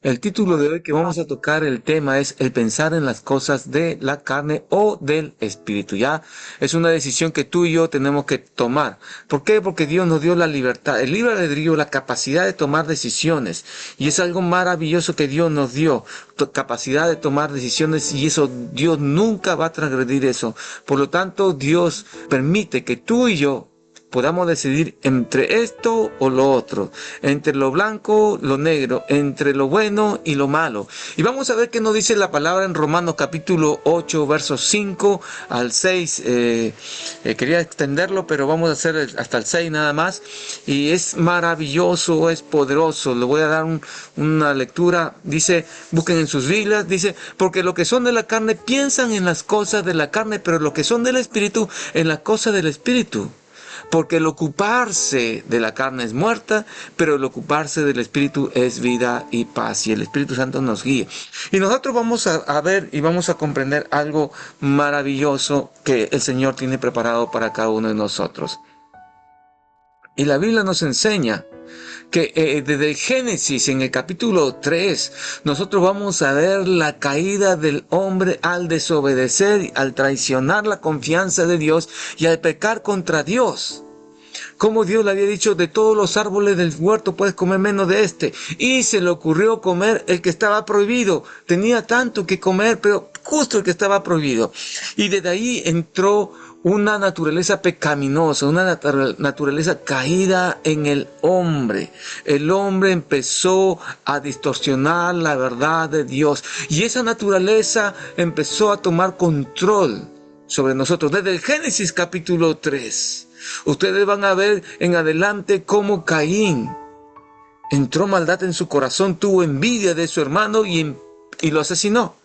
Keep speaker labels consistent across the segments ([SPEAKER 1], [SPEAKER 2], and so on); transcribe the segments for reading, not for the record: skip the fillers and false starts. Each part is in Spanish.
[SPEAKER 1] El título de hoy que vamos a tocar, el tema es el pensar en las cosas de la carne o del espíritu. Ya es una decisión que tú y yo tenemos que tomar. ¿Por qué? Porque Dios nos dio la libertad, el libre albedrío, la capacidad de tomar decisiones. Y es algo maravilloso que Dios nos dio, capacidad de tomar decisiones, y eso Dios nunca va a transgredir eso. Por lo tanto, Dios permite que tú y yo podamos decidir entre esto o lo otro, entre lo blanco, lo negro, entre lo bueno y lo malo. Y vamos a ver qué nos dice la palabra en Romanos capítulo 8, versos 5 al 6. Quería extenderlo, pero vamos a hacer hasta el 6 nada más. Y es maravilloso, es poderoso. Le voy a dar una lectura. Dice, busquen en sus Biblias, dice, porque lo que son de la carne piensan en las cosas de la carne, pero lo que son del espíritu en las cosas del espíritu. Porque el ocuparse de la carne es muerta, pero el ocuparse del Espíritu es vida y paz. Y el Espíritu Santo nos guía. Y nosotros vamos a ver y vamos a comprender algo maravilloso que el Señor tiene preparado para cada uno de nosotros. Y la Biblia nos enseña que desde el Génesis, en el capítulo 3, nosotros vamos a ver la caída del hombre al desobedecer, al traicionar la confianza de Dios y al pecar contra Dios. Como Dios le había dicho, de todos los árboles del huerto puedes comer menos de este. Y se le ocurrió comer el que estaba prohibido. Tenía tanto que comer, pero justo el que estaba prohibido. Y desde ahí entró una naturaleza pecaminosa, una naturaleza caída en el hombre. El hombre empezó a distorsionar la verdad de Dios. Y esa naturaleza empezó a tomar control sobre nosotros. Desde el Génesis capítulo 3. Ustedes van a ver en adelante cómo Caín entró maldad en su corazón, tuvo envidia de su hermano y lo asesinó.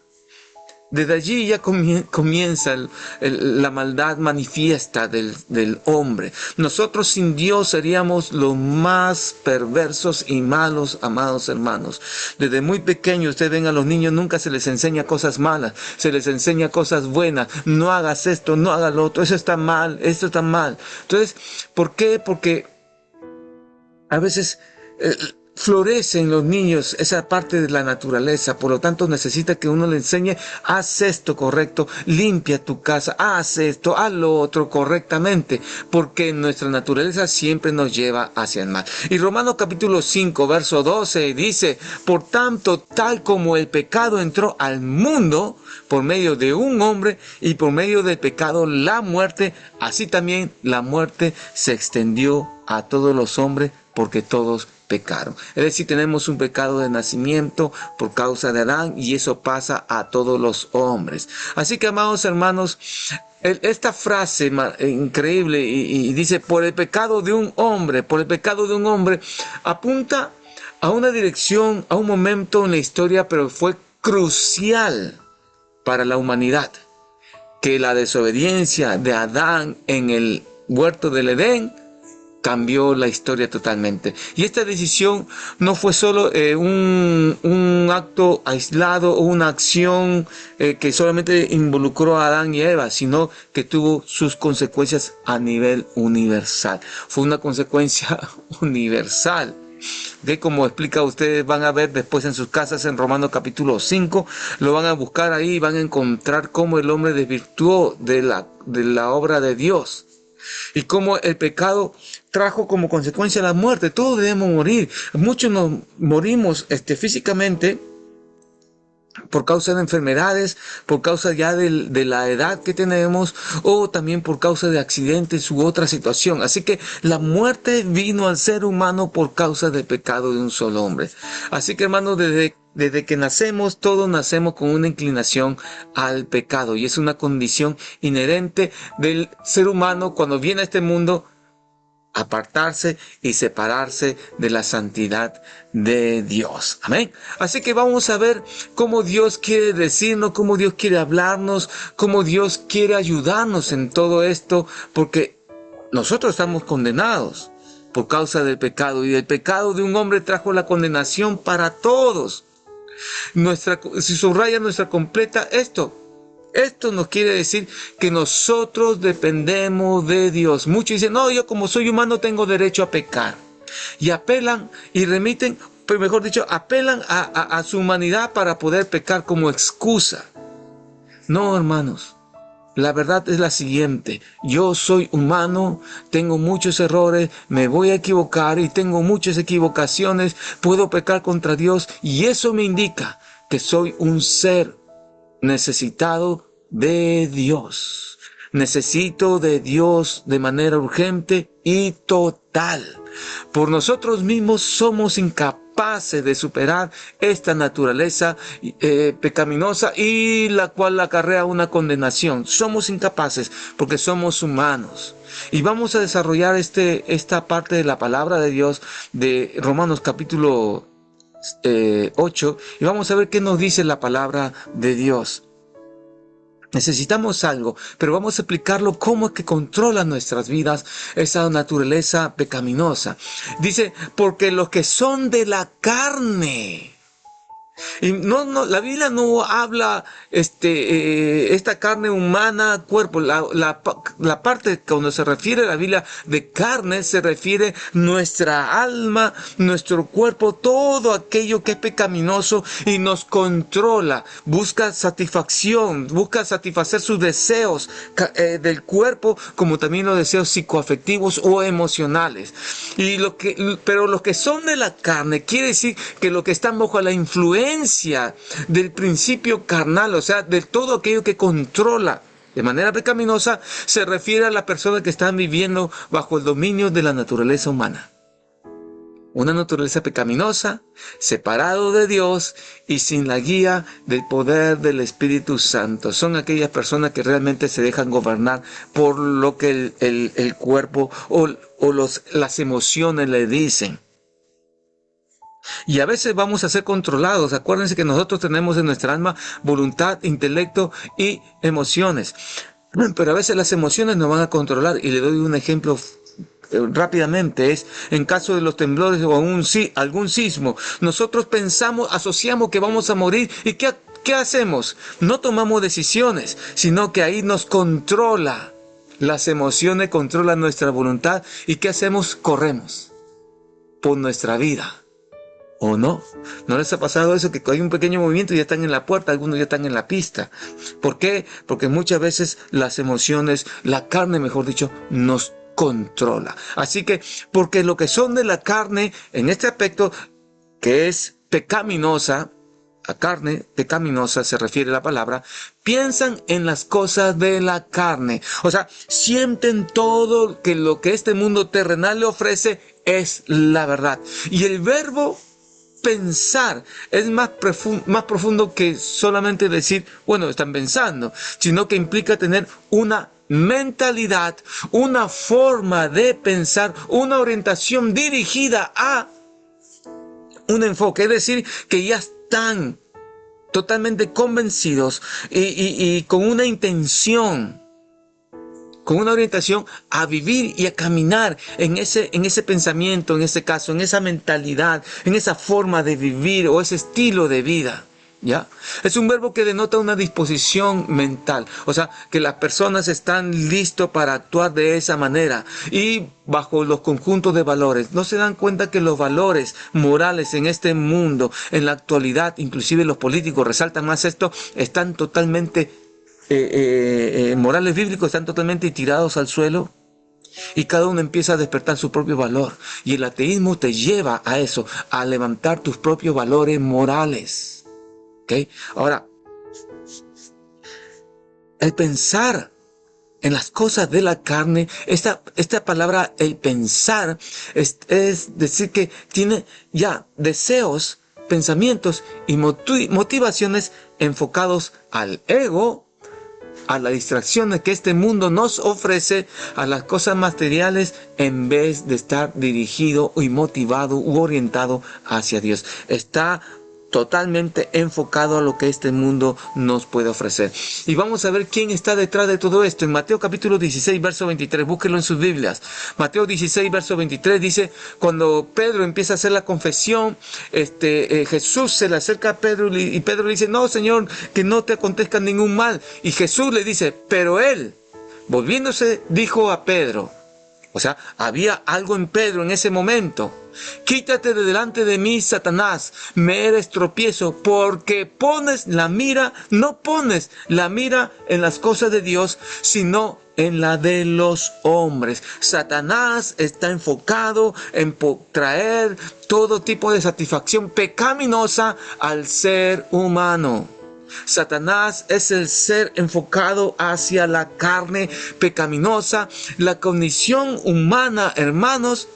[SPEAKER 1] Desde allí ya comienza la maldad manifiesta del hombre. Nosotros sin Dios seríamos los más perversos y malos, amados hermanos. Desde muy pequeños, ustedes ven a los niños, nunca se les enseña cosas malas, se les enseña cosas buenas. No hagas esto, no hagas lo otro, eso está mal, esto está mal. Entonces, ¿por qué? Porque a veces florece en los niños esa parte de la naturaleza, por lo tanto necesita que uno le enseñe, haz esto correcto, limpia tu casa, haz esto, haz lo otro correctamente, porque nuestra naturaleza siempre nos lleva hacia el mal. Y Romanos capítulo 5, verso 12 dice, por tanto, tal como el pecado entró al mundo por medio de un hombre y por medio del pecado la muerte, así también la muerte se extendió a todos los hombres porque todos pecaron. Es decir, tenemos un pecado de nacimiento por causa de Adán y eso pasa a todos los hombres. Así que, amados hermanos, esta frase increíble y dice, por el pecado de un hombre, apunta a una dirección, a un momento en la historia, pero fue crucial para la humanidad, que la desobediencia de Adán en el huerto del Edén cambió la historia totalmente. Y esta decisión no fue solo un acto aislado o una acción que solamente involucró a Adán y Eva, sino que tuvo sus consecuencias a nivel universal. Fue una consecuencia universal. De como explica, ustedes van a ver después en sus casas en Romanos capítulo 5, lo van a buscar ahí y van a encontrar cómo el hombre desvirtuó de la obra de Dios. Y cómo el pecado trajo como consecuencia la muerte. Todos debemos morir. Muchos nos morimos físicamente por causa de enfermedades, por causa ya de la edad que tenemos, o también por causa de accidentes u otra situación. Así que la muerte vino al ser humano por causa del pecado de un solo hombre. Así que, hermanos, desde que nacemos, todos nacemos con una inclinación al pecado, y es una condición inherente del ser humano cuando viene a este mundo, apartarse y separarse de la santidad de Dios. Amén. Así que vamos a ver cómo Dios quiere decirnos, cómo Dios quiere hablarnos, cómo Dios quiere ayudarnos en todo esto, porque nosotros estamos condenados por causa del pecado, y el pecado de un hombre trajo la condenación para todos. Si subraya nuestra completa esto nos quiere decir que nosotros dependemos de Dios. Muchos dicen, no, yo como soy humano tengo derecho a pecar. Y apelan y remiten pero mejor dicho, apelan a su humanidad para poder pecar como excusa. No, hermanos. La verdad es la siguiente: yo soy humano, tengo muchos errores, me voy a equivocar y tengo muchas equivocaciones, puedo pecar contra Dios, y eso me indica que soy un ser necesitado de Dios. Necesito de Dios de manera urgente y total. Por nosotros mismos somos incapaces de superar esta naturaleza pecaminosa y la cual acarrea una condenación. Somos incapaces porque somos humanos. Y vamos a desarrollar esta parte de la palabra de Dios de Romanos capítulo 8, y vamos a ver qué nos dice la palabra de Dios. Necesitamos algo, pero vamos a explicarlo cómo es que controla nuestras vidas esa naturaleza pecaminosa. Dice, porque los que son de la carne. Y la Biblia no habla esta carne humana, cuerpo. La parte cuando se refiere a la Biblia de carne, se refiere nuestra alma, nuestro cuerpo, todo aquello que es pecaminoso y nos controla. Busca satisfacción, busca satisfacer sus deseos del cuerpo, como también los deseos psicoafectivos o emocionales. Pero los que son de la carne, quiere decir que los que están bajo la influencia del principio carnal, o sea, de todo aquello que controla de manera pecaminosa, se refiere a las personas que están viviendo bajo el dominio de la naturaleza humana. Una naturaleza pecaminosa, separado de Dios y sin la guía del poder del Espíritu Santo. Son aquellas personas que realmente se dejan gobernar por lo que el cuerpo o las emociones le dicen. Y a veces vamos a ser controlados. Acuérdense que nosotros tenemos en nuestra alma voluntad, intelecto y emociones. Pero a veces las emociones nos van a controlar. Y le doy un ejemplo rápidamente. Es en caso de los temblores o algún sismo. Nosotros asociamos que vamos a morir. ¿Y qué hacemos? No tomamos decisiones, sino que ahí nos controla. Las emociones controlan nuestra voluntad. ¿Y qué hacemos? Corremos por nuestra vida. ¿O no? ¿No les ha pasado eso? Que hay un pequeño movimiento y ya están en la puerta, algunos ya están en la pista. ¿Por qué? Porque muchas veces las emociones, la carne, mejor dicho, nos controla. Así que, porque lo que son de la carne, en este aspecto, que es pecaminosa, a carne pecaminosa se refiere la palabra, piensan en las cosas de la carne. O sea, sienten todo que lo que este mundo terrenal le ofrece es la verdad. Y el verbo pensar es más profundo que solamente decir, bueno, están pensando, sino que implica tener una mentalidad, una forma de pensar, una orientación dirigida a un enfoque. Es decir, que ya están totalmente convencidos y con una intención, con una orientación a vivir y a caminar en ese pensamiento, en ese caso, en esa mentalidad, en esa forma de vivir o ese estilo de vida. ¿Ya? Es un verbo que denota una disposición mental, o sea, que las personas están listos para actuar de esa manera y bajo los conjuntos de valores. No se dan cuenta que los valores morales en este mundo, en la actualidad, inclusive los políticos resaltan más esto, están totalmente morales bíblicos están totalmente tirados al suelo y cada uno empieza a despertar su propio valor, y el ateísmo te lleva a eso, a levantar tus propios valores morales. ¿Okay? Ahora, el pensar en las cosas de la carne, esta palabra, el pensar, es decir que tiene ya deseos, pensamientos y motivaciones enfocados al ego, a las distracciones que este mundo nos ofrece, a las cosas materiales, en vez de estar dirigido y motivado u orientado hacia Dios. Está totalmente enfocado a lo que este mundo nos puede ofrecer. Y vamos a ver quién está detrás de todo esto. En Mateo capítulo 16, verso 23, búsquenlo en sus Biblias. Mateo 16, verso 23 dice, cuando Pedro empieza a hacer la confesión, Jesús se le acerca a Pedro y Pedro le dice, no, Señor, que no te acontezca ningún mal. Y Jesús le dice, pero él, volviéndose, dijo a Pedro, o sea, había algo en Pedro en ese momento, Quítate de delante de mí, Satanás, me eres tropiezo, porque no pones la mira en las cosas de Dios, sino en la de los hombres. Satanás está enfocado en traer todo tipo de satisfacción pecaminosa al ser humano. Satanás es el ser enfocado hacia la carne pecaminosa. La condición humana, hermanos,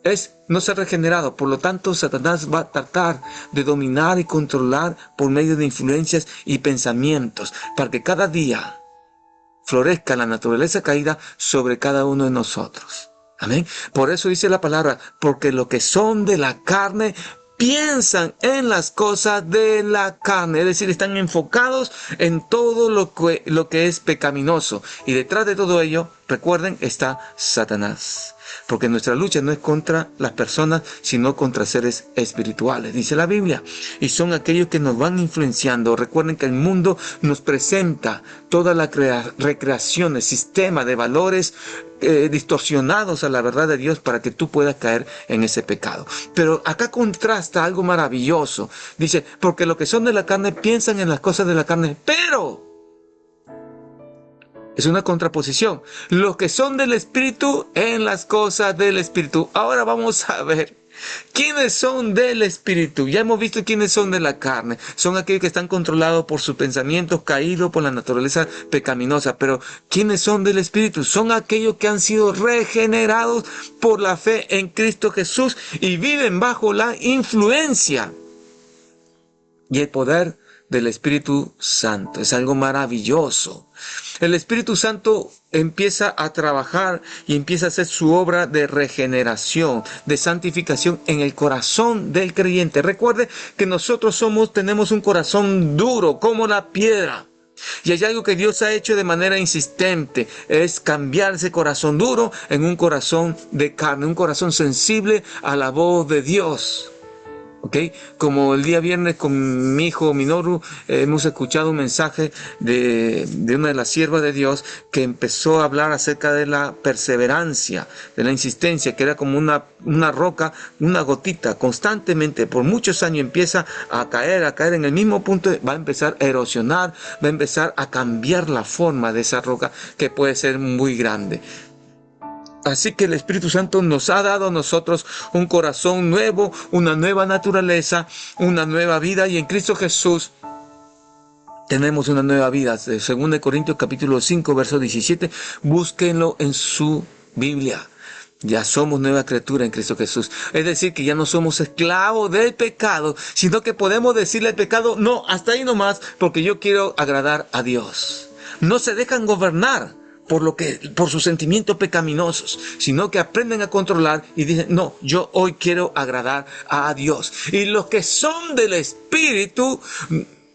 [SPEAKER 1] es no ser regenerado. Por lo tanto, Satanás va a tratar de dominar y controlar por medio de influencias y pensamientos para que cada día florezca la naturaleza caída sobre cada uno de nosotros. Amén. Por eso dice la palabra, porque lo que son de la carne piensan en las cosas de la carne, es decir, están enfocados en todo lo que es pecaminoso. Y detrás de todo ello, recuerden, está Satanás. Porque nuestra lucha no es contra las personas, sino contra seres espirituales, dice la Biblia. Y son aquellos que nos van influenciando. Recuerden que el mundo nos presenta toda la recreación, el sistema de valores distorsionados a la verdad de Dios para que tú puedas caer en ese pecado. Pero acá contrasta algo maravilloso. Dice, porque los que son de la carne piensan en las cosas de la carne, pero es una contraposición. Los que son del Espíritu en las cosas del Espíritu. Ahora vamos a ver quiénes son del Espíritu. Ya hemos visto quiénes son de la carne. Son aquellos que están controlados por sus pensamientos, caídos por la naturaleza pecaminosa. Pero quiénes son del Espíritu? Son aquellos que han sido regenerados por la fe en Cristo Jesús y viven bajo la influencia y el poder del Espíritu Santo. Es algo maravilloso. El Espíritu Santo empieza a trabajar y empieza a hacer su obra de regeneración, de santificación en el corazón del creyente. Recuerde que nosotros tenemos un corazón duro como la piedra. Y hay algo que Dios ha hecho de manera insistente, es cambiar ese corazón duro en un corazón de carne, un corazón sensible a la voz de Dios. ¿Okay? Como el día viernes con mi hijo Minoru hemos escuchado un mensaje de una de las siervas de Dios que empezó a hablar acerca de la perseverancia, de la insistencia, que era como una roca, una gotita, constantemente por muchos años empieza a caer en el mismo punto, va a empezar a erosionar, va a empezar a cambiar la forma de esa roca que puede ser muy grande. Así que el Espíritu Santo nos ha dado a nosotros un corazón nuevo, una nueva naturaleza, una nueva vida, y en Cristo Jesús tenemos una nueva vida. Según de Corintios capítulo 5, verso 17, búsquenlo en su Biblia. Ya somos nueva criatura en Cristo Jesús. Es decir, que ya no somos esclavos del pecado, sino que podemos decirle al pecado, no, hasta ahí nomás, porque yo quiero agradar a Dios. No se dejan gobernar por sus sentimientos pecaminosos, sino que aprenden a controlar y dicen, no, yo hoy quiero agradar a Dios. Y los que son del Espíritu,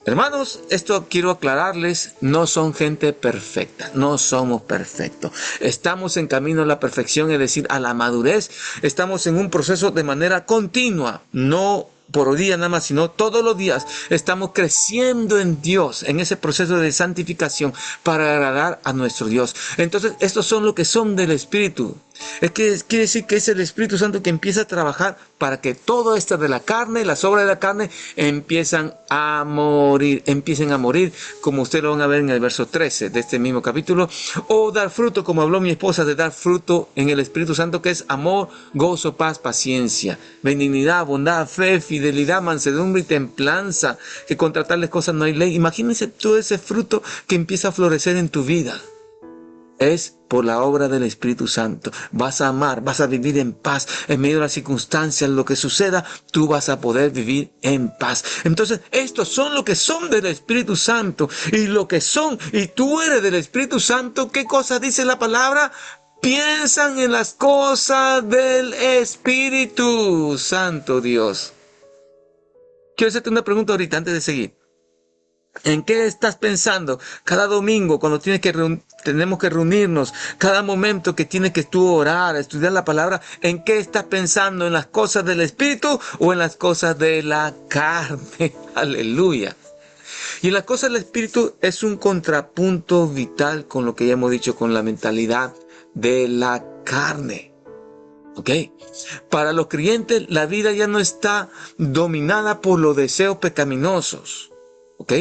[SPEAKER 1] hermanos, esto quiero aclararles, no son gente perfecta, no somos perfectos. Estamos en camino a la perfección, es decir, a la madurez. Estamos en un proceso de manera continua, no por día nada más, sino todos los días estamos creciendo en Dios, en ese proceso de santificación para agradar a nuestro Dios. Entonces, estos son los que son del Espíritu. Es que quiere decir que es el Espíritu Santo que empieza a trabajar para que todo esto de la carne, las obras de la carne, empiecen a morir, como ustedes lo van a ver en el verso 13 de este mismo capítulo, o dar fruto, como habló mi esposa, de dar fruto en el Espíritu Santo, que es amor, gozo, paz, paciencia, benignidad, bondad, fe, fidelidad, mansedumbre y templanza, que contra tales cosas no hay ley. Imagínense todo ese fruto que empieza a florecer en tu vida. Es por la obra del Espíritu Santo. Vas a amar, vas a vivir en paz. En medio de las circunstancias, lo que suceda, tú vas a poder vivir en paz. Entonces, estos son los que son del Espíritu Santo. Y lo que son, y tú eres del Espíritu Santo, ¿qué cosa dice la palabra? Piensan en las cosas del Espíritu Santo, Dios. Quiero hacerte una pregunta ahorita antes de seguir. ¿En qué estás pensando cada domingo cuando tenemos que reunirnos? Cada momento que tienes que tú orar, estudiar la palabra, ¿en qué estás pensando? ¿En las cosas del Espíritu o en las cosas de la carne? Aleluya. Y en las cosas del Espíritu es un contrapunto vital con lo que ya hemos dicho, con la mentalidad de la carne. ¿Ok? Para los creyentes, la vida ya no está dominada por los deseos pecaminosos. ¿Ok?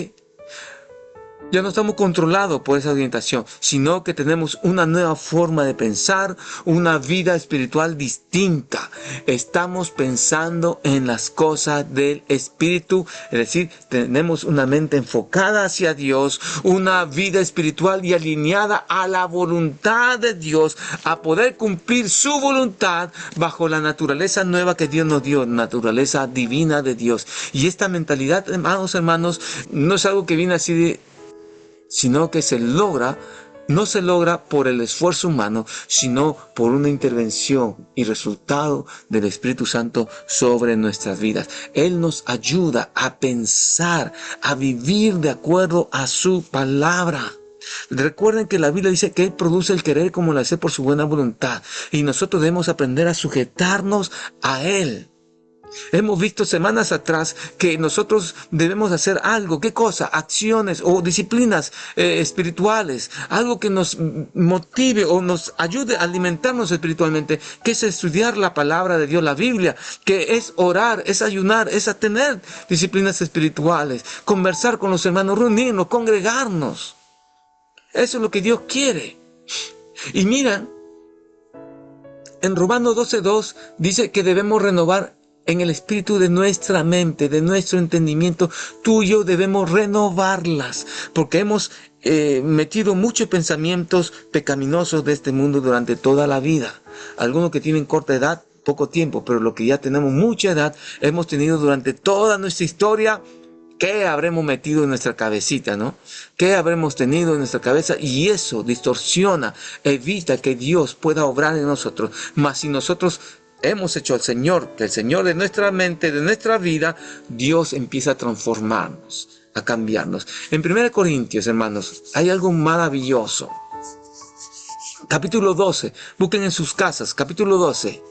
[SPEAKER 1] Ya no estamos controlados por esa orientación, sino que tenemos una nueva forma de pensar, una vida espiritual distinta. Estamos pensando en las cosas del Espíritu, es decir, tenemos una mente enfocada hacia Dios, una vida espiritual y alineada a la voluntad de Dios, a poder cumplir su voluntad bajo la naturaleza nueva que Dios nos dio, naturaleza divina de Dios. Y esta mentalidad, hermanos, no es algo que viene así sino que no se logra por el esfuerzo humano, sino por una intervención y resultado del Espíritu Santo sobre nuestras vidas. Él nos ayuda a pensar, a vivir de acuerdo a su palabra. Recuerden que la Biblia dice que Él produce el querer como el hacer por su buena voluntad, y nosotros debemos aprender a sujetarnos a Él. Hemos visto semanas atrás que nosotros debemos hacer algo. ¿Qué cosa? Acciones o disciplinas espirituales. Algo que nos motive o nos ayude a alimentarnos espiritualmente. Que es estudiar la palabra de Dios, la Biblia. Que es orar, es ayunar, es a tener disciplinas espirituales. Conversar con los hermanos, reunirnos, congregarnos. Eso es lo que Dios quiere. Y mira, en Romanos 12:2 dice que debemos renovar en el espíritu de nuestra mente, de nuestro entendimiento. Tú y yo debemos renovarlas, porque hemos metido muchos pensamientos pecaminosos de este mundo durante toda la vida. Algunos que tienen corta edad, poco tiempo, pero los que ya tenemos mucha edad, hemos tenido durante toda nuestra historia. ¿Qué habremos metido en nuestra cabecita, no? ¿Qué habremos tenido en nuestra cabeza? Y eso distorsiona, evita que Dios pueda obrar en nosotros. Mas si nosotros hemos hecho al Señor, que el Señor de nuestra mente, de nuestra vida, Dios empieza a transformarnos, a cambiarnos. En 1 Corintios, hermanos, hay algo maravilloso. Capítulo 12, busquen en sus casas, capítulo 12.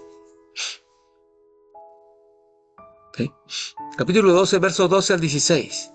[SPEAKER 1] ¿Okay? Capítulo 12, versos 12 al 16.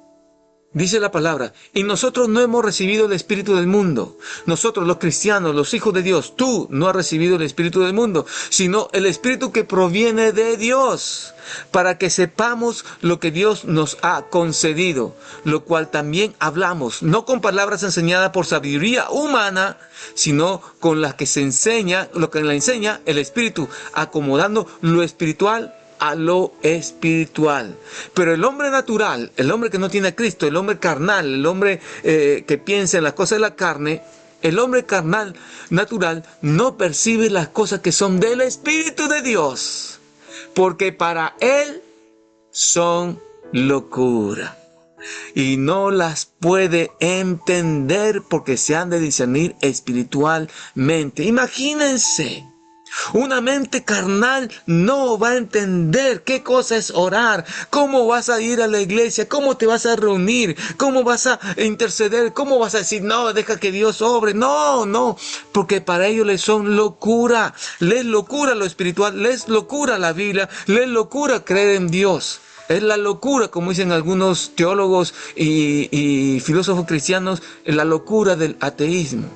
[SPEAKER 1] Dice la palabra: y nosotros no hemos recibido el espíritu del mundo. Nosotros, los cristianos, los hijos de Dios, tú no has recibido el espíritu del mundo, sino el espíritu que proviene de Dios, para que sepamos lo que Dios nos ha concedido, lo cual también hablamos, no con palabras enseñadas por sabiduría humana, sino con las que se enseña, lo que la enseña el Espíritu, acomodando lo espiritual a lo espiritual. Pero el hombre natural, el hombre que no tiene a Cristo, el hombre carnal, el hombre que piensa en las cosas de la carne, el hombre carnal, natural, no percibe las cosas que son del Espíritu de Dios, porque para él son locura, y no las puede entender porque se han de discernir espiritualmente. Imagínense. Una mente carnal no va a entender qué cosa es orar, cómo vas a ir a la iglesia, cómo te vas a reunir, cómo vas a interceder, cómo vas a decir, no, deja que Dios obre. No, porque para ellos les son locura. Les locura lo espiritual, les locura la Biblia, les locura creer en Dios. Es la locura, como dicen algunos teólogos y filósofos cristianos, es la locura del ateísmo.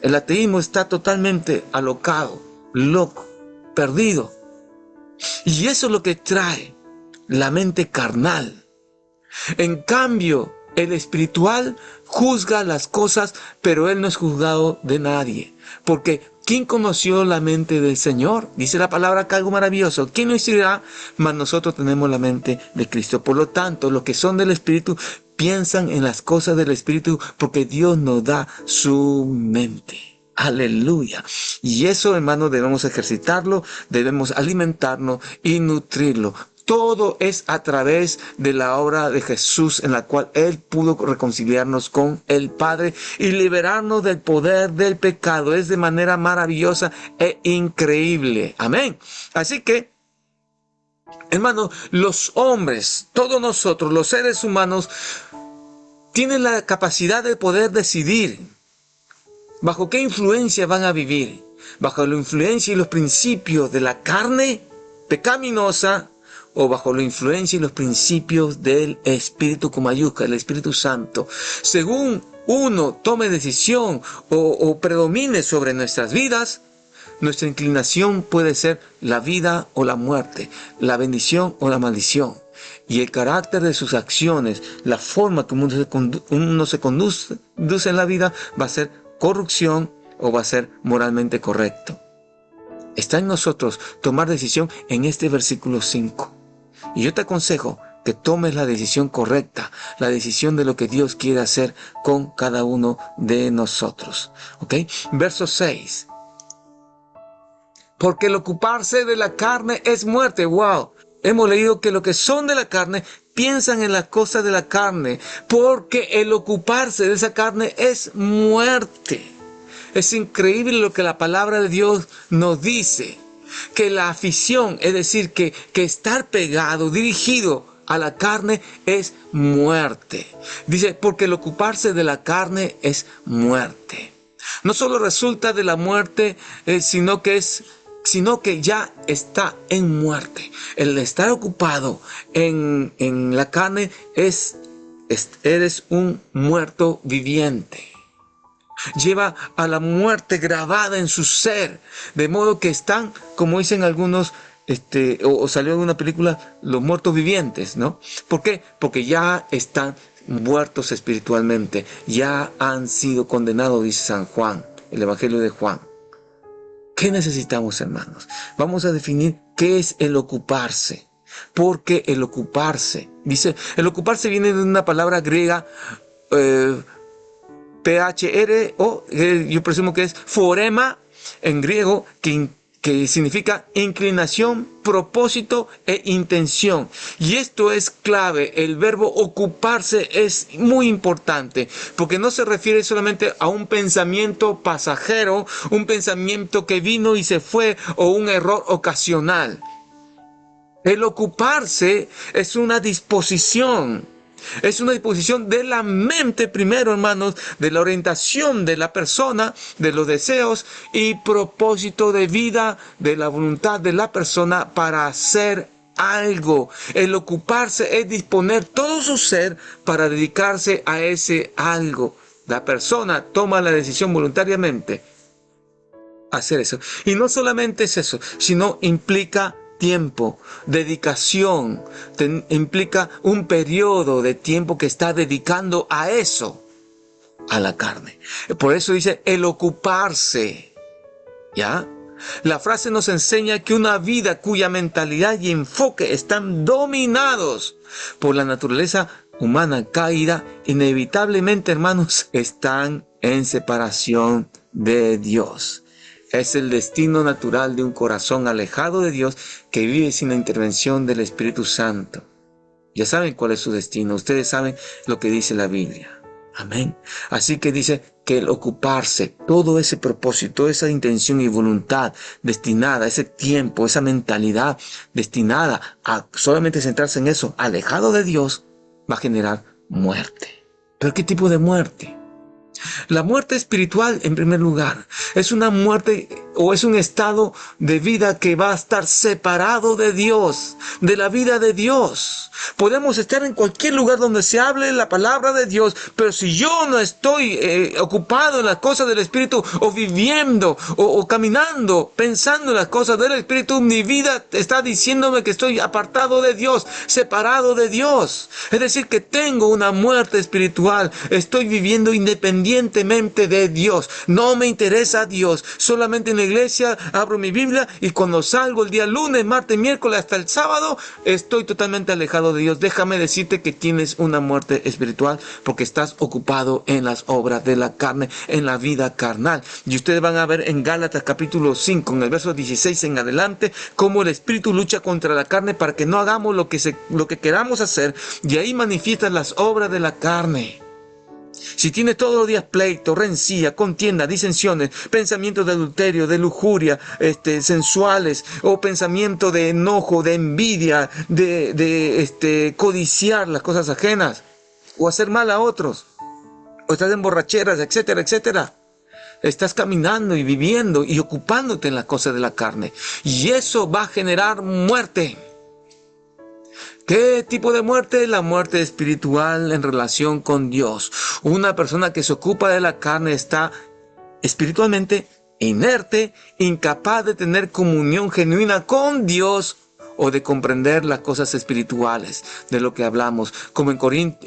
[SPEAKER 1] El ateísmo está totalmente alocado, loco, perdido. Y eso es lo que trae la mente carnal. En cambio, el espiritual juzga las cosas, pero él no es juzgado de nadie. Porque ¿quién conoció la mente del Señor? Dice la palabra acá algo maravilloso. ¿Quién nos instruirá? Mas nosotros tenemos la mente de Cristo. Por lo tanto, los que son del Espíritu piensan en las cosas del Espíritu, porque Dios nos da su mente. Aleluya. Y eso, hermanos, debemos ejercitarlo, debemos alimentarnos y nutrirlo. Todo es a través de la obra de Jesús, en la cual Él pudo reconciliarnos con el Padre y liberarnos del poder del pecado. Es de manera maravillosa e increíble. Amén. Así que, hermanos, los hombres, todos nosotros, los seres humanos, tienen la capacidad de poder decidir ¿bajo qué influencia van a vivir? ¿Bajo la influencia y los principios de la carne pecaminosa o bajo la influencia y los principios del Espíritu con mayúscula, el Espíritu Santo? Según uno tome decisión o predomine sobre nuestras vidas, Nuestra inclinación puede ser la vida o la muerte, la bendición o la maldición. Y el carácter de sus acciones, la forma como uno se conduce en la vida, va a ser corrupción o va a ser moralmente correcto. Está en nosotros tomar decisión en este versículo 5. Y yo te aconsejo que tomes la decisión correcta, la decisión de lo que Dios quiere hacer con cada uno de nosotros. ¿Ok? Verso 6. Porque el ocuparse de la carne es muerte. ¡Wow! Hemos leído que los que son de la carne piensan en las cosas de la carne, porque el ocuparse de esa carne es muerte. Es increíble lo que la palabra de Dios nos dice, que la afición, es decir, que estar pegado, dirigido a la carne es muerte. Dice, porque el ocuparse de la carne es muerte. No solo resulta de la muerte, sino que ya está en muerte. El estar ocupado en la carne eres un muerto viviente. Lleva a la muerte grabada en su ser, de modo que están, como dicen algunos, o salió en una película, los muertos vivientes, ¿no? ¿Por qué? Porque ya están muertos espiritualmente, ya han sido condenados, dice San Juan, el Evangelio de Juan. ¿Qué necesitamos, hermanos? Vamos a definir qué es el ocuparse. Porque el ocuparse, dice, el ocuparse viene de una palabra griega, PHR, o yo presumo que es forema en griego, que significa inclinación, propósito e intención. Y esto es clave. El verbo ocuparse es muy importante, porque no se refiere solamente a un pensamiento pasajero, un pensamiento que vino y se fue, o un error ocasional. El ocuparse es una disposición. Es una disposición de la mente primero, hermanos, de la orientación de la persona, de los deseos y propósito de vida, de la voluntad de la persona para hacer algo. El ocuparse es disponer todo su ser para dedicarse a ese algo. La persona toma la decisión voluntariamente a hacer eso. Y no solamente es eso, sino implica tiempo, dedicación, implica un periodo de tiempo que está dedicando a eso, a la carne. Por eso dice el ocuparse, ¿ya? La frase nos enseña que una vida cuya mentalidad y enfoque están dominados por la naturaleza humana caída, inevitablemente, hermanos, están en separación de Dios. Es el destino natural de un corazón alejado de Dios que vive sin la intervención del Espíritu Santo. Ya saben cuál es su destino. Ustedes saben lo que dice la Biblia. Amén. Así que dice que el ocuparse, todo ese propósito, esa intención y voluntad destinada, ese tiempo, esa mentalidad destinada a solamente centrarse en eso, alejado de Dios, va a generar muerte. ¿Pero qué tipo de muerte? La muerte espiritual, en primer lugar, es una muerte o es un estado de vida que va a estar separado de Dios, de la vida de Dios. Podemos estar en cualquier lugar donde se hable la palabra de Dios, pero si yo no estoy ocupado en las cosas del Espíritu, o viviendo, o caminando, pensando en las cosas del Espíritu, mi vida está diciéndome que estoy apartado de Dios, separado de Dios. Es decir, que tengo una muerte espiritual, estoy viviendo independientemente de Dios. No me interesa Dios, solamente en la iglesia abro mi Biblia y cuando salgo el día lunes, martes, miércoles hasta el sábado, estoy totalmente alejado de Dios. Déjame decirte que tienes una muerte espiritual porque estás ocupado en las obras de la carne, en la vida carnal. Y ustedes van a ver en Gálatas capítulo 5, en el verso 16 en adelante, cómo el espíritu lucha contra la carne para que no hagamos lo que queramos hacer, y ahí manifiestan las obras de la carne. Si tienes todos los días pleito, rencilla, contienda, disensiones, pensamientos de adulterio, de lujuria, sensuales, o pensamiento de enojo, de envidia, de codiciar las cosas ajenas, o hacer mal a otros, o estás en borracheras, etcétera, etcétera. Estás caminando y viviendo y ocupándote en las cosas de la carne. Y eso va a generar muerte. ¿Qué tipo de muerte? La muerte espiritual en relación con Dios. Una persona que se ocupa de la carne está espiritualmente inerte, incapaz de tener comunión genuina con Dios o de comprender las cosas espirituales de lo que hablamos. Como en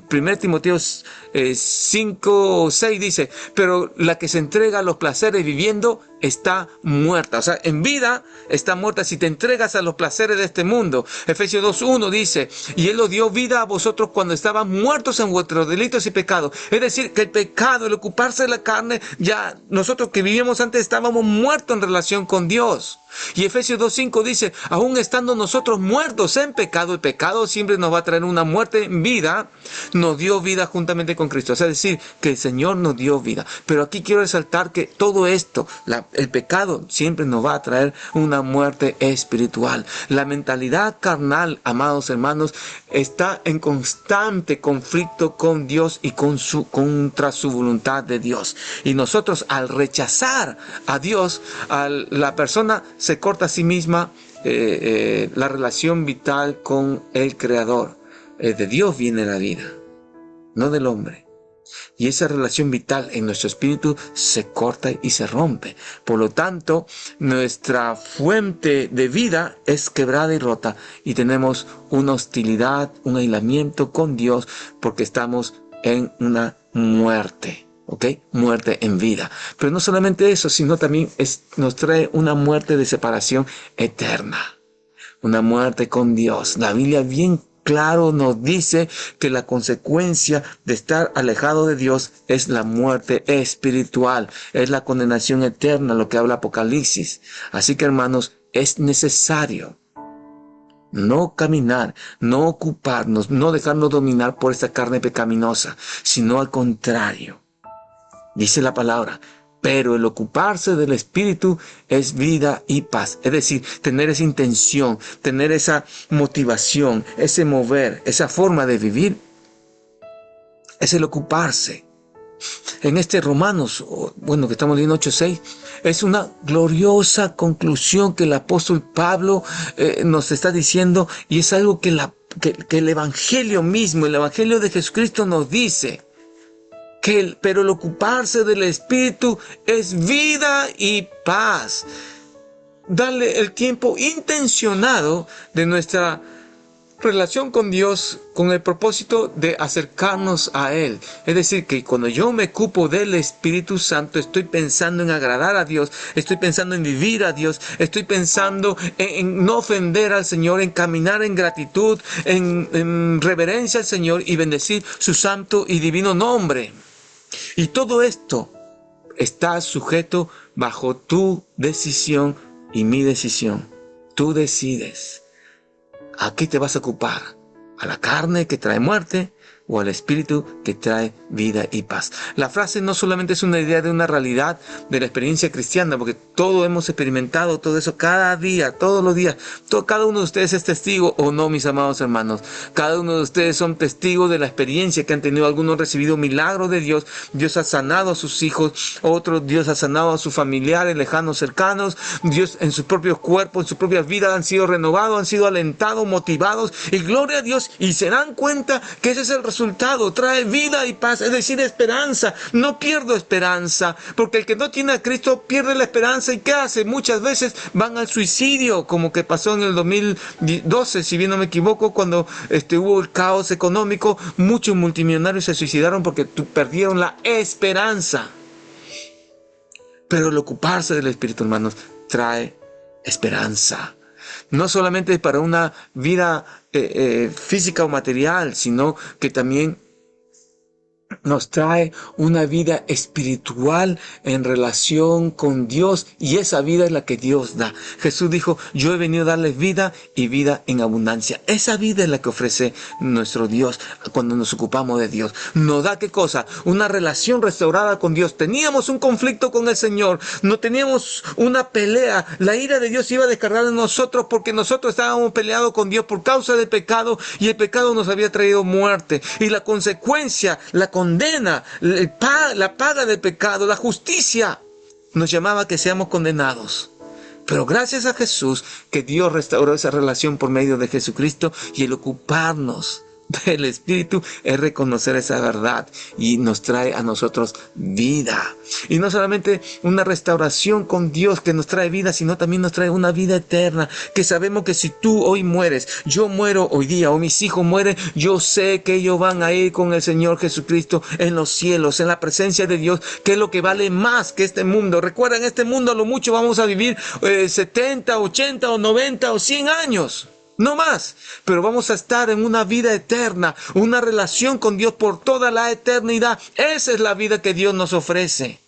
[SPEAKER 1] 1 Timoteo 5 o 6 dice, pero la que se entrega a los placeres viviendo está muerta. O sea, en vida está muerta si te entregas a los placeres de este mundo. Efesios 2:1 dice, y Él os dio vida a vosotros cuando estaban muertos en vuestros delitos y pecados. Es decir, que el pecado, el ocuparse de la carne, ya nosotros que vivíamos antes estábamos muertos en relación con Dios. Y Efesios 2:5 dice, aún estando nosotros muertos en pecado, el pecado siempre nos va a traer una muerte en vida, nos dio vida juntamente con Cristo. O sea, es decir, que el Señor nos dio vida. Pero aquí quiero resaltar que todo esto, el pecado siempre nos va a traer una muerte espiritual. La mentalidad carnal, amados hermanos, está en constante conflicto con Dios y contra su voluntad de Dios. Y nosotros al rechazar a Dios, la persona se corta a sí misma la relación vital con el Creador. De Dios viene la vida, no del hombre. Y esa relación vital en nuestro espíritu se corta y se rompe. Por lo tanto, nuestra fuente de vida es quebrada y rota. Y tenemos una hostilidad, un aislamiento con Dios porque estamos en una muerte. ¿Ok? Muerte en vida. Pero no solamente eso, sino también nos trae una muerte de separación eterna. Una muerte con Dios. La Biblia bien claro nos dice que la consecuencia de estar alejado de Dios es la muerte espiritual, es la condenación eterna, lo que habla Apocalipsis. Así que, hermanos, es necesario no caminar, no ocuparnos, no dejarnos dominar por esta carne pecaminosa, sino al contrario. Dice la palabra, pero el ocuparse del Espíritu es vida y paz. Es decir, tener esa intención, tener esa motivación, ese mover, esa forma de vivir, es el ocuparse. En este Romanos, que estamos leyendo 8:6, es una gloriosa conclusión que el apóstol Pablo nos está diciendo, y es algo que el Evangelio mismo, el Evangelio de Jesucristo nos dice. Pero el ocuparse del Espíritu es vida y paz. Darle el tiempo intencionado de nuestra relación con Dios con el propósito de acercarnos a Él. Es decir, que cuando yo me ocupo del Espíritu Santo, estoy pensando en agradar a Dios, estoy pensando en vivir a Dios, estoy pensando en no ofender al Señor, en caminar en gratitud, en reverencia al Señor y bendecir su santo y divino nombre. Y todo esto está sujeto bajo tu decisión y mi decisión. Tú decides. ¿A qué te vas a ocupar? ¿A la carne que trae muerte o al espíritu que trae vida y paz? La frase no solamente es una idea de una realidad de la experiencia cristiana, porque todos hemos experimentado todo eso cada día, todos los días. Cada uno de ustedes es testigo o no, mis amados hermanos. Cada uno de ustedes son testigos de la experiencia que han tenido. Algunos han recibido milagros de Dios. Dios ha sanado a sus hijos. Otros, Dios ha sanado a sus familiares lejanos, cercanos. Dios en sus propios cuerpos, en sus propias vidas han sido renovados, han sido alentados, motivados. Y gloria a Dios. Y se dan cuenta que ese es el resultado. Trae vida y paz, es decir, esperanza. No pierdo esperanza, porque el que no tiene a Cristo pierde la esperanza. ¿Y qué hace? Muchas veces van al suicidio, como que pasó en el 2012, si bien no me equivoco, cuando hubo el caos económico. Muchos multimillonarios se suicidaron porque perdieron la esperanza. Pero el ocuparse del Espíritu, hermanos, trae esperanza. No solamente para una vida física o material, sino que también nos trae una vida espiritual en relación con Dios, y esa vida es la que Dios da. Jesús dijo, yo he venido a darles vida y vida en abundancia. Esa vida es la que ofrece nuestro Dios cuando nos ocupamos de Dios. Nos da ¿qué cosa? Una relación restaurada con Dios. Teníamos un conflicto con el Señor, no teníamos una pelea. La ira de Dios iba a descargar en nosotros porque nosotros estábamos peleados con Dios por causa del pecado, y el pecado nos había traído muerte. Y la consecuencia, la condena, la paga del pecado, la justicia, nos llamaba a que seamos condenados. Pero gracias a Jesús, que Dios restauró esa relación por medio de Jesucristo, y el ocuparnos del Espíritu es reconocer esa verdad y nos trae a nosotros vida. Y no solamente una restauración con Dios que nos trae vida, sino también nos trae una vida eterna, que sabemos que si tú hoy mueres, yo muero hoy día, o mis hijos mueren, yo sé que ellos van a ir con el Señor Jesucristo en los cielos, en la presencia de Dios, que es lo que vale más que este mundo. Recuerda, en este mundo a lo mucho vamos a vivir 70, 80 o 90 o 100 años. No más, pero vamos a estar en una vida eterna, una relación con Dios por toda la eternidad. Esa es la vida que Dios nos ofrece.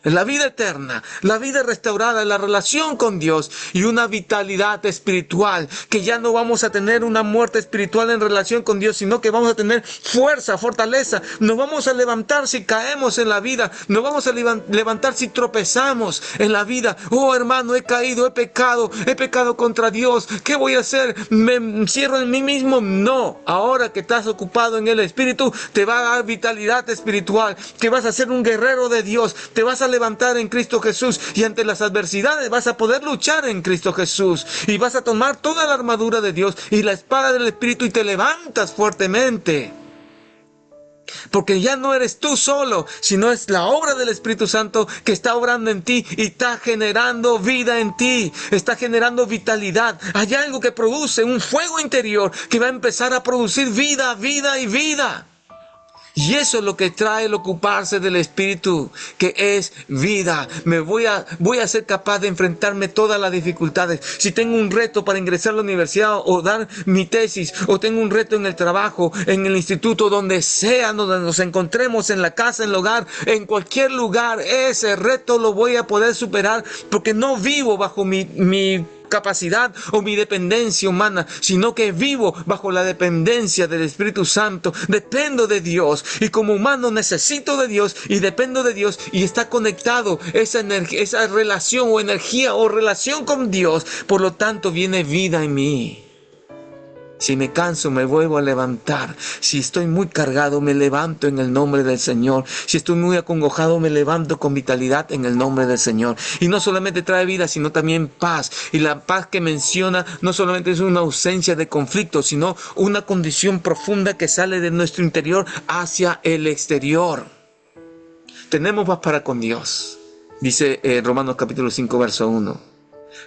[SPEAKER 1] La vida eterna, la vida restaurada, la relación con Dios y una vitalidad espiritual, que ya no vamos a tener una muerte espiritual en relación con Dios, sino que vamos a tener fuerza, fortaleza. Nos vamos a levantar si caemos en la vida, nos vamos a levantar si tropezamos en la vida. Oh hermano, he caído, he pecado contra Dios. ¿Qué voy a hacer? ¿Me encierro en mí mismo? No, ahora que estás ocupado en el Espíritu, te va a dar vitalidad espiritual, que vas a ser un guerrero de Dios, te vas a levantar en Cristo Jesús y ante las adversidades vas a poder luchar en Cristo Jesús y vas a tomar toda la armadura de Dios y la espada del Espíritu y te levantas fuertemente. Porque ya no eres tú solo, sino es la obra del Espíritu Santo que está obrando en ti y está generando vida en ti, está generando vitalidad. Hay algo que produce un fuego interior que va a empezar a producir vida, vida y vida. Y eso es lo que trae el ocuparse del Espíritu, que es vida. Voy a ser capaz de enfrentarme todas las dificultades. Si tengo un reto para ingresar a la universidad o dar mi tesis, o tengo un reto en el trabajo, en el instituto, donde sea, donde nos encontremos, en la casa, en el hogar, en cualquier lugar, ese reto lo voy a poder superar porque no vivo bajo mi capacidad o mi dependencia humana, sino que vivo bajo la dependencia del Espíritu Santo. Dependo de Dios y como humano necesito de Dios y dependo de Dios, y está conectado esa relación o energía o relación con Dios. Por lo tanto viene vida en mí. Si me canso, me vuelvo a levantar. Si estoy muy cargado, me levanto en el nombre del Señor. Si estoy muy acongojado, me levanto con vitalidad en el nombre del Señor. Y no solamente trae vida, sino también paz. Y la paz que menciona no solamente es una ausencia de conflicto, sino una condición profunda que sale de nuestro interior hacia el exterior. Tenemos paz para con Dios. Dice Romanos capítulo 5, verso 1.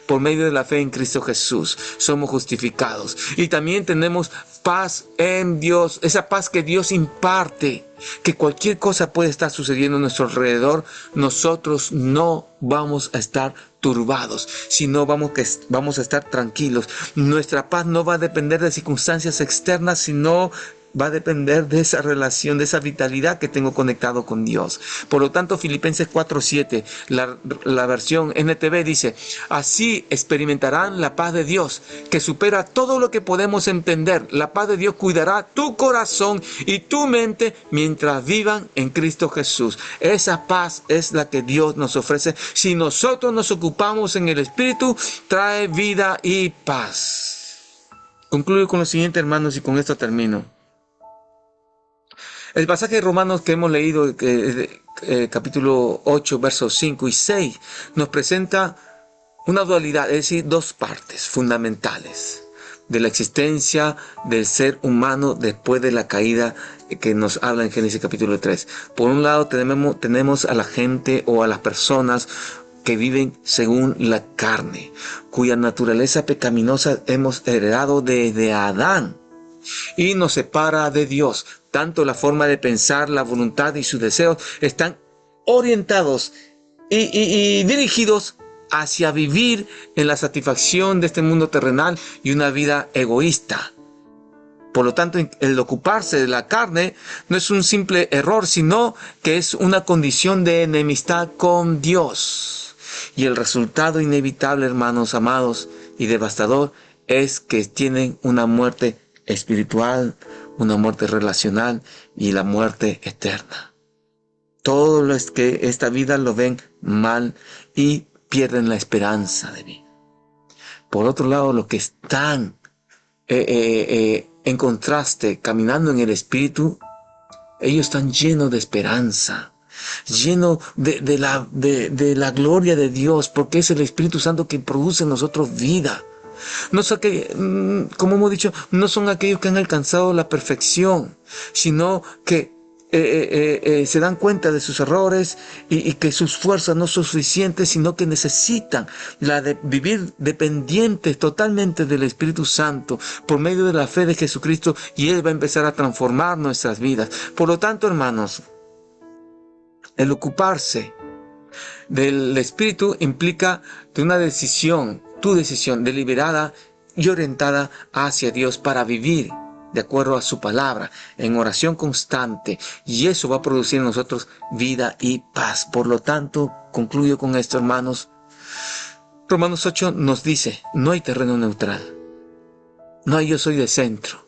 [SPEAKER 1] Por medio de la fe en Cristo Jesús somos justificados. Y también tenemos paz en Dios. Esa paz que Dios imparte. Que cualquier cosa puede estar sucediendo a nuestro alrededor, nosotros no vamos a estar turbados, sino vamos a estar tranquilos. Nuestra paz no va a depender de circunstancias externas, sino va a depender de esa relación, de esa vitalidad que tengo conectado con Dios. Por lo tanto, Filipenses 4:7, la versión NTV dice: así experimentarán la paz de Dios, que supera todo lo que podemos entender. La paz de Dios cuidará tu corazón y tu mente mientras vivan en Cristo Jesús. Esa paz es la que Dios nos ofrece. Si nosotros nos ocupamos en el Espíritu, trae vida y paz. Concluyo con lo siguiente, hermanos, y con esto termino. El pasaje de Romanos que hemos leído, capítulo 8, versos 5 y 6, nos presenta una dualidad, es decir, dos partes fundamentales de la existencia del ser humano después de la caída que nos habla en Génesis capítulo 3. Por un lado tenemos a la gente o a las personas que viven según la carne, cuya naturaleza pecaminosa hemos heredado desde Adán y nos separa de Dios. Tanto la forma de pensar, la voluntad y sus deseos están orientados y dirigidos hacia vivir en la satisfacción de este mundo terrenal y una vida egoísta. Por lo tanto, el ocuparse de la carne no es un simple error, sino que es una condición de enemistad con Dios. Y el resultado inevitable, hermanos amados, y devastador, es que tienen una muerte espiritual, una muerte relacional y la muerte eterna. Todos los que esta vida lo ven mal y pierden la esperanza de vida. Por otro lado, los que están en contraste, caminando en el Espíritu, ellos están llenos de esperanza, llenos de la gloria de Dios, porque es el Espíritu Santo que produce en nosotros vida. No son como hemos dicho, no son aquellos que han alcanzado la perfección, sino que se dan cuenta de sus errores y que sus fuerzas no son suficientes, sino que necesitan la de vivir dependientes totalmente del Espíritu Santo por medio de la fe de Jesucristo, y Él va a empezar a transformar nuestras vidas. Por lo tanto, hermanos, el ocuparse del Espíritu implica de una decisión, tu decisión deliberada y orientada hacia Dios para vivir de acuerdo a su palabra, en oración constante, y eso va a producir en nosotros vida y paz. Por lo tanto, concluyo con esto, hermanos. Romanos 8 nos dice, no hay terreno neutral, no hay yo soy de centro,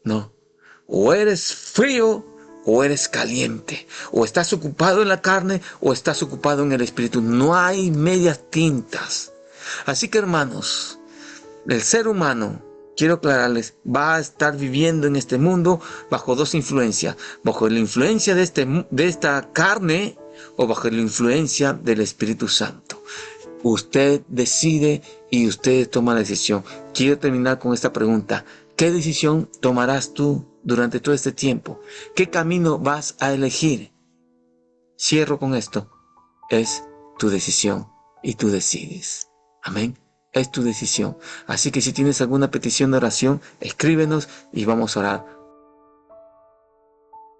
[SPEAKER 1] no. O eres frío o eres caliente, o estás ocupado en la carne o estás ocupado en el Espíritu. No hay medias tintas. Así que, hermanos, el ser humano, quiero aclararles, va a estar viviendo en este mundo bajo dos influencias, bajo la influencia de esta carne o bajo la influencia del Espíritu Santo. Usted decide y usted toma la decisión. Quiero terminar con esta pregunta. ¿Qué decisión tomarás tú durante todo este tiempo? ¿Qué camino vas a elegir? Cierro con esto. Es tu decisión y tú decides. Amén. Es tu decisión. Así que si tienes alguna petición de oración, escríbenos y vamos a orar